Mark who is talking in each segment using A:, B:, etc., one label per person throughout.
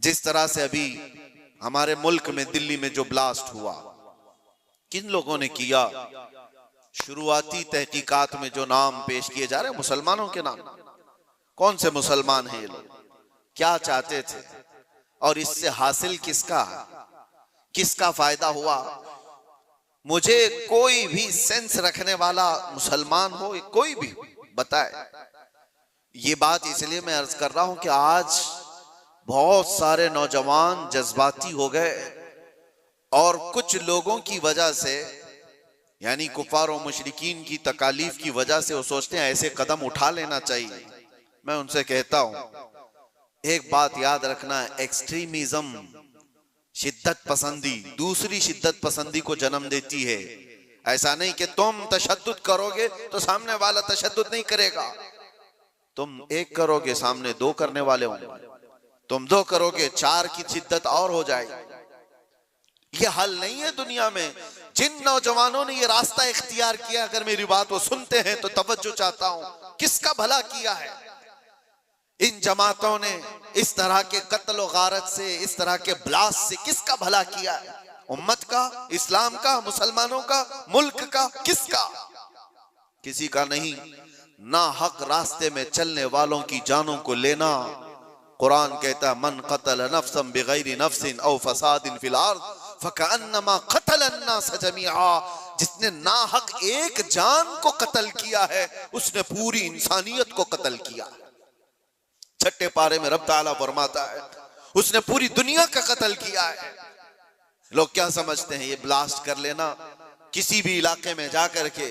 A: जिस तरह से अभी हमारे मुल्क में दिल्ली में जो ब्लास्ट हुआ, किन लोगों ने किया? शुरुआती तहकीकात में जो नाम पेश किए जा रहे हैं मुसलमानों के नाम। कौन से मुसलमान हैं ये लोग? क्या चाहते थे? और इससे हासिल किसका फायदा हुआ? मुझे कोई भी सेंस रखने वाला मुसलमान हो, कोई भी बताए। ये बात इसलिए मैं अर्ज कर रहा हूं कि आज बहुत सारे नौजवान जज्बाती हो गए और कुछ लोगों की वजह से, यानी कुफार और मुशरिकीन की तकालीफ की वजह से, वो सोचते हैं ऐसे कदम उठा लेना चाहिए। मैं उनसे कहता हूं एक बात याद रखना, एक्सट्रीमिज्म, शिद्दत पसंदी, दूसरी शिद्दत पसंदी को जन्म देती है। ऐसा नहीं कि तुम तशद्दुद करोगे तो सामने वाला तशद्दुद नहीं करेगा। तुम एक करोगे, सामने दो करने वाले होंगे। तुम दो करोगे, चार की शिद्दत और हो जाएगी। ये हल नहीं है दुनिया में। जिन नौजवानों ने ये रास्ता इख्तियार किया, अगर मेरी बात वो सुनते हैं तो तवज्जो चाहता हूं, किसका भला किया है? इन जमातों ने इस तरह के कत्ल और गारत से, इस तरह के ब्लास्ट से किसका भला किया है? उम्मत का, इस्लाम का, मुसलमानों का, मुल्क का, किसका? किसी का नहीं। ना हक रास्ते में चलने वालों की जानों को लेना। कुरान कहता है मन क़तल नफ्सन बिगैरि नफ्सिन औ फसादिन फिल अर्द फकअन्नमा क़तल अन्नास जमीआ। जिसने ना हक एक जान को कत्ल किया है, उसने पूरी इंसानियत को कत्ल किया। छठे पारे में रब ताला फरमाता है उसने पूरी दुनिया का कत्ल किया है। लोग क्या समझते हैं? ये ब्लास्ट कर लेना, किसी भी इलाके में जाकर के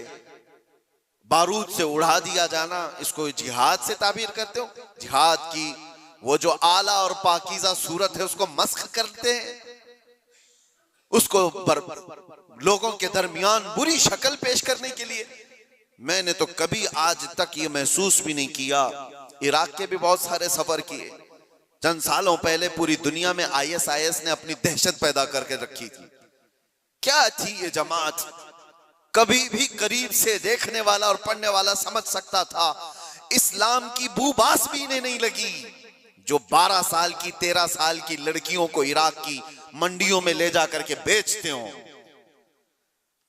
A: बारूद से उड़ा दिया जाना, इसको जिहाद से ताबीर करते हो? जिहाद की वो जो आला और पाकीज़ा सूरत है उसको मस्ख करते हैं, उसको लोगों के दरमियान बुरी शक्ल पेश करने के लिए। मैंने तो कभी आज तक ये महसूस भी नहीं किया। इराक के भी बहुत सारे सफर किए। चंद सालों पहले पूरी दुनिया में ISIS ने अपनी दहशत पैदा करके रखी थी। क्या थी ये जमात? कभी भी करीब से देखने वाला और पढ़ने वाला समझ सकता था इस्लाम की बूबास भी इन्हें नहीं लगी। जो 12 साल की, 13 साल की लड़कियों को इराक की मंडियों में ले जाकर के बेचते हो,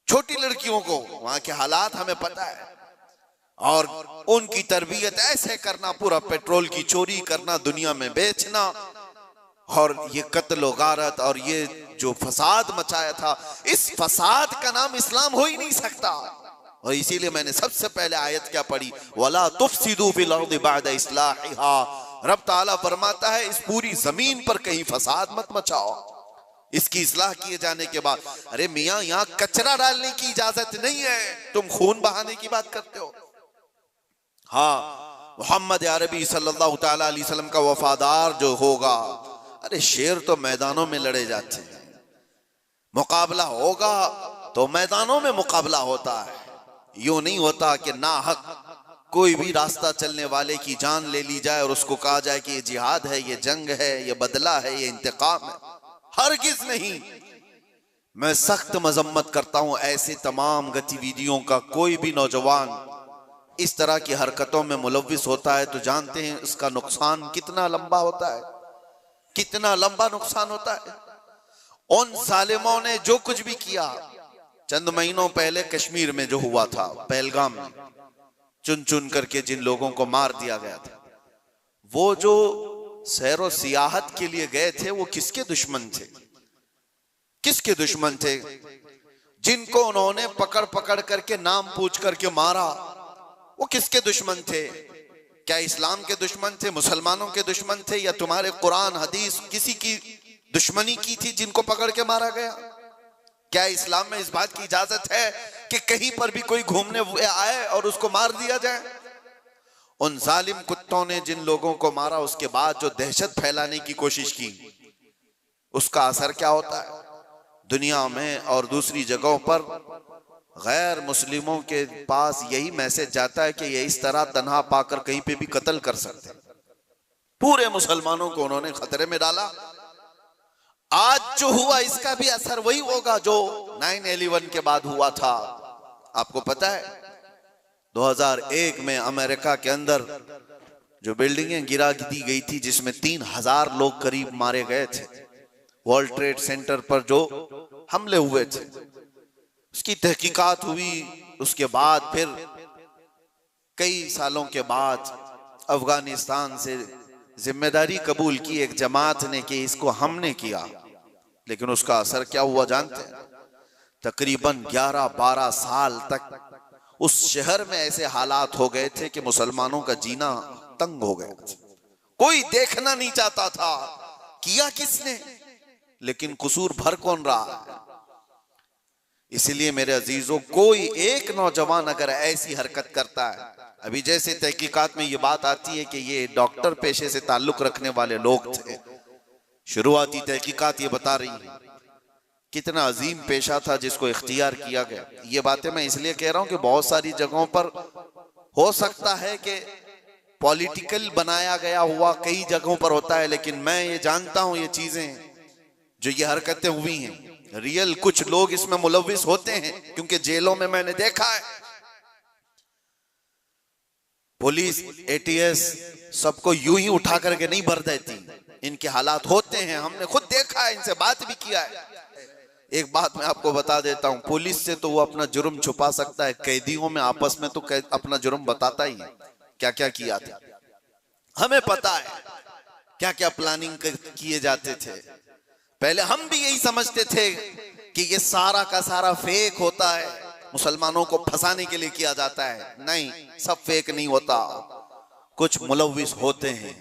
A: छोटी लड़कियों को, वहां के हालात हमें पता है, और उनकी तरबियत ऐसे करना, पूरा पेट्रोल की चोरी करना, दुनिया में बेचना, और ये कत्ल गारत और ये जो फसाद मचाया था, इस फसाद का नाम इस्लाम हो ही नहीं सकता। और इसीलिए मैंने सबसे पहले आयत क्या पढ़ी, वला तुफसिदू फिल अर्दि बअद इस्लाहिहा। रब ताला फरमाता है इस पूरी जमीन पर कहीं फसाद मत मचाओ इसकी इस्लाह किए जाने के बाद। अरे मियां, यहां कचरा डालने की इजाजत नहीं है, तुम खून बहाने की बात करते हो। हाँ, मोहम्मद अरबी सल्लल्लाहु तआला अलैहि वसल्लम का वफादार जो होगा, अरे शेर तो मैदानों में लड़े जाते हैं, मुकाबला होगा तो मैदानों में मुकाबला होता है। यूं नहीं होता कि ना हक कोई भी रास्ता चलने वाले की जान ले ली जाए और उसको कहा जाए कि ये जिहाद है, ये जंग है, ये बदला है, ये इंतकाम है। हरगिज नहीं। मैं सख्त मजम्मत करता हूं ऐसे तमाम गतिविधियों का। कोई भी नौजवान इस तरह की हरकतों में मुलव्विस होता है तो जानते हैं इसका नुकसान कितना लंबा होता है, कितना लंबा नुकसान होता है। उन जालिमों ने जो कुछ भी किया, चंद महीनों पहले कश्मीर में जो हुआ था, पहलगाम में चुन चुन करके जिन लोगों को मार दिया गया था, वो जो सैरो सियाहत के लिए गए थे, वो किसके दुश्मन थे? किसके दुश्मन थे? जिनको उन्होंने पकड़ पकड़ करके नाम पूछ करके मारा, वो किसके दुश्मन थे? क्या इस्लाम के दुश्मन थे, मुसलमानों के दुश्मन थे, या तुम्हारे कुरान हदीस किसी की दुश्मनी की थी जिनको पकड़ के मारा गया? क्या इस्लाम में इस बात की इजाजत है कि कहीं पर भी कोई घूमने आए और उसको मार दिया जाए? उन जालिम कुत्तों ने जिन लोगों को मारा, उसके बाद जो दहशत फैलाने की कोशिश की, उसका असर क्या होता है दुनिया में और दूसरी जगहों पर? गैर मुस्लिमों के पास यही मैसेज जाता है कि ये इस तरह तन्हा पाकर कहीं पे भी कत्ल कर सकते हैं। पूरे मुसलमानों को उन्होंने खतरे में डाला। आज जो हुआ इसका भी असर वही होगा जो 9/11 के बाद हुआ था। आपको पता है 2001 में अमेरिका के अंदर जो बिल्डिंगें गिरा दी गई थी जिसमें 3000 लोग करीब मारे गए थे, वर्ल्ड ट्रेड सेंटर पर जो हमले हुए थे, उसकी तहकीकात हुई। उसके बाद फिर कई सालों के बाद अफगानिस्तान से जिम्मेदारी कबूल की एक जमात ने कि इसको हमने किया, लेकिन उसका असर क्या हुआ जानते हैं? तकरीबन 11-12 साल तक उस शहर में ऐसे हालात हो गए थे कि मुसलमानों का जीना तंग हो गया था। कोई देखना नहीं चाहता था किया किसने, लेकिन कसूर भर कौन रहा है। इसलिए मेरे अजीजों, कोई एक नौजवान अगर ऐसी हरकत करता है, अभी जैसे तहकीकात में ये बात आती है कि ये डॉक्टर पेशे से ताल्लुक रखने वाले लोग थे, शुरुआती तहकीकात ये बता रही है कितना अजीम पेशा था जिसको इख्तियार किया गया। ये बातें मैं इसलिए कह रहा हूं कि बहुत सारी जगहों पर हो सकता है कि पॉलिटिकल बनाया गया हुआ कई जगहों पर होता है, लेकिन मैं ये जानता हूं ये चीजें जो ये हरकतें हुई हैं, रियल कुछ लोग इसमें मुलव्विस होते हैं, क्योंकि जेलों में मैंने देखा है पुलिस एटीएस सबको यूं ही उठा करके नहीं भर देती, इनके हालात होते हैं, हमने खुद देखा है, इनसे बात भी किया है। एक बात मैं आपको बता देता हूं, पुलिस से तो वो अपना जुर्म छुपा सकता है, कैदियों में आपस में तो अपना जुर्म बताता ही है, क्या क्या किया था हमें पता है, क्या क्या प्लानिंग किए जाते थे। पहले हम भी यही समझते थे कि ये सारा का सारा फेक होता है, मुसलमानों को फंसाने के लिए किया जाता है। नहीं, सब फेक नहीं होता, कुछ मुलव्विस होते हैं,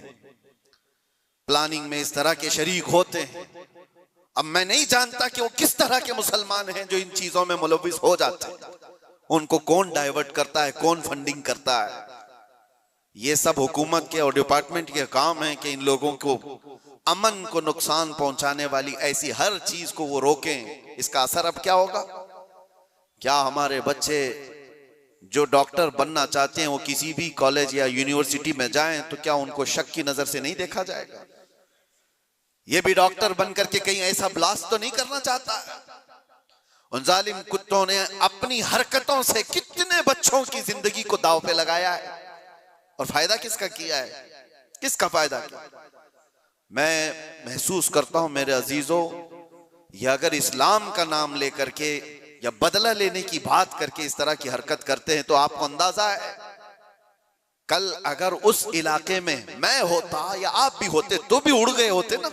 A: प्लानिंग में इस तरह के शरीक होते हैं। अब मैं नहीं जानता कि वो किस तरह के मुसलमान हैं जो इन चीजों में मुलव्विस हो जाते हैं, उनको कौन डाइवर्ट करता है, कौन फंडिंग करता है। ये सब हुकूमत के और डिपार्टमेंट के काम है कि इन लोगों को अमन को नुकसान पहुंचाने वाली ऐसी हर चीज को वो रोकें। इसका असर अब क्या होगा? क्या हमारे बच्चे जो डॉक्टर बनना चाहते हैं वो किसी भी कॉलेज या यूनिवर्सिटी में जाएं तो क्या उनको शक की नजर से नहीं देखा जाएगा? ये भी डॉक्टर बनकर के कहीं ऐसा ब्लास्ट तो नहीं करना चाहता है? उन जालिम कुत्तों ने अपनी हरकतों से कितने बच्चों की जिंदगी को दांव पे लगाया है, और फायदा किसका किया है? किसका फायदा किया? मैं महसूस करता हूं मेरे अजीजों, ये अगर इस्लाम का नाम लेकर के या बदला लेने की बात करके इस तरह की हरकत करते हैं तो आपको अंदाजा है कल अगर उस इलाके में मैं होता या आप भी होते तो भी उड़ गए होते ना,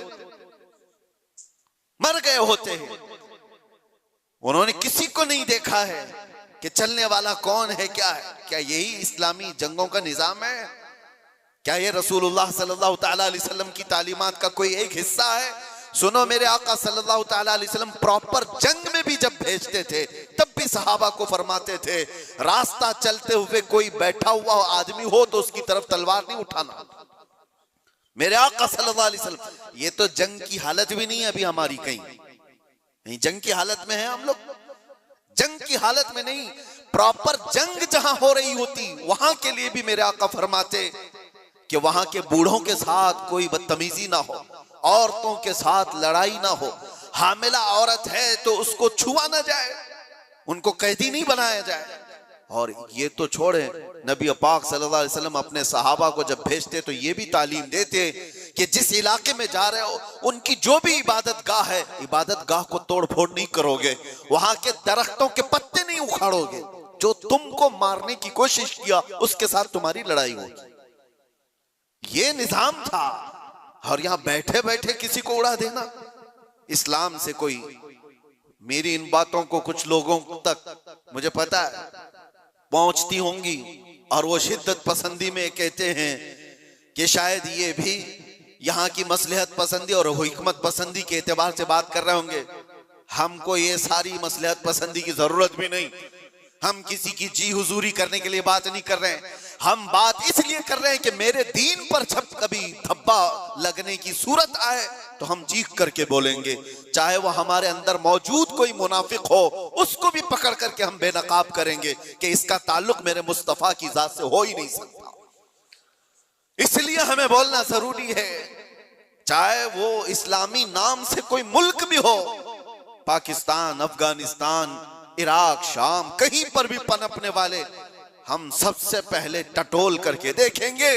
A: मर गए होते हैं। उन्होंने किसी को नहीं देखा है कि चलने वाला कौन है, क्या है। क्या यही इस्लामी जंगों का निजाम है? क्या ये रसूलुल्लाह सल्लल्लाहु तआला अलैहि वसल्लम की तालीमात का कोई एक हिस्सा है? सुनो, मेरे आका सल्लल्लाहु तआला अलैहि वसल्लम प्रॉपर जंग में भी जब भेजते थे तब भी सहाबा को फरमाते थे, रास्ता चलते हुए कोई बैठा हुआ आदमी हो तो उसकी तरफ तलवार नहीं उठाना। मेरे आका सल्लल्लाहु अलैहि वसल्लम, ये तो जंग की हालत भी नहीं है अभी हमारी, कहीं जंग की हालत में है हम लोग? जंग की हालत में नहीं, प्रॉपर जंग जहां हो रही होती वहां के लिए भी मेरे आका फरमाते कि वहां के बूढ़ों के साथ कोई बदतमीजी ना हो, औरतों के साथ लड़ाई ना हो, हामिला औरत है तो उसको छुआ ना जाए, उनको कैदी नहीं बनाया जाए। और ये तो छोड़े, नबी पाक सल्लल्लाहु अलैहि वसल्लम अपने सहाबा को जब भेजते तो ये भी तालीम देते कि जिस इलाके में जा रहे हो उनकी जो भी इबादत गाह है, इबादत गाह को तोड़ फोड़ नहीं करोगे, वहां के दरख्तों के पत्ते नहीं उखाड़ोगे, जो तुमको मारने की कोशिश किया उसके साथ तुम्हारी लड़ाई होगी। ये निजाम था। और यहां बैठे बैठे किसी को उड़ा देना, इस्लाम से कोई, मेरी इन बातों को कुछ लोगों तक मुझे पता है पहुंचती होंगी और वो शिद्दत पसंदी में कहते हैं कि शायद ये भी यहाँ की मसलहत पसंदी और हिकमत पसंदी के एतबार से बात कर रहे होंगे। हमको ये सारी मसलहत पसंदी की जरूरत भी नहीं, हम किसी की जी हुजूरी करने के लिए बात नहीं कर रहे हैं। हम बात इसलिए कर रहे हैं कि मेरे दीन पर जब कभी धब्बा लगने की सूरत आए तो हम चीख करके बोलेंगे, चाहे वो हमारे अंदर मौजूद कोई मुनाफिक हो उसको भी पकड़ करके हम बेनकाब करेंगे कि इसका ताल्लुक मेरे मुस्तफा की जात से हो ही नहीं सकता। इसलिए हमें बोलना जरूरी है, चाहे वो इस्लामी नाम से कोई मुल्क भी हो, पाकिस्तान, अफगानिस्तान, इराक, शाम, कहीं पर भी पनपने वाले, हम सबसे पहले टटोल करके देखेंगे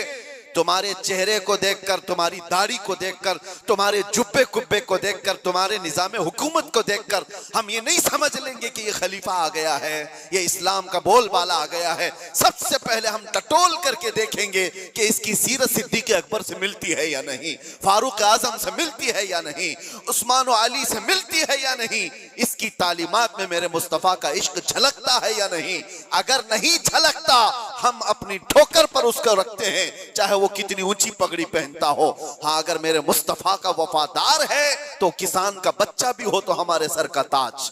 A: तुम्हारे चेहरे को देखकर, तुम्हारी दाढ़ी को देखकर, तुम्हारे जुब्बे कुब्बे को देखकर, तुम्हारे निजाम हुकूमत को देखकर हम ये नहीं समझ लेंगे कि ये खलीफा आ गया है, ये इस्लाम का बोलबाला आ गया है। सबसे पहले हम टटोल करके देखेंगे कि इसकी सीरत सिद्दीक़ अकबर से मिलती है या नहीं, फारूक आजम से मिलती है या नहीं, उस्मान और अली से मिलती है या नहीं, इसकी तालीमात में मेरे मुस्तफ़ा का इश्क झलकता है या नहीं। अगर नहीं झलकता हम अपनी ठोकर पर उसको रखते हैं, चाहे वो कितनी ऊंची पगड़ी पहनता हो। हाँ, अगर मेरे मुस्तफ़ा का वफादार है तो किसान का बच्चा भी हो तो हमारे सर का ताज।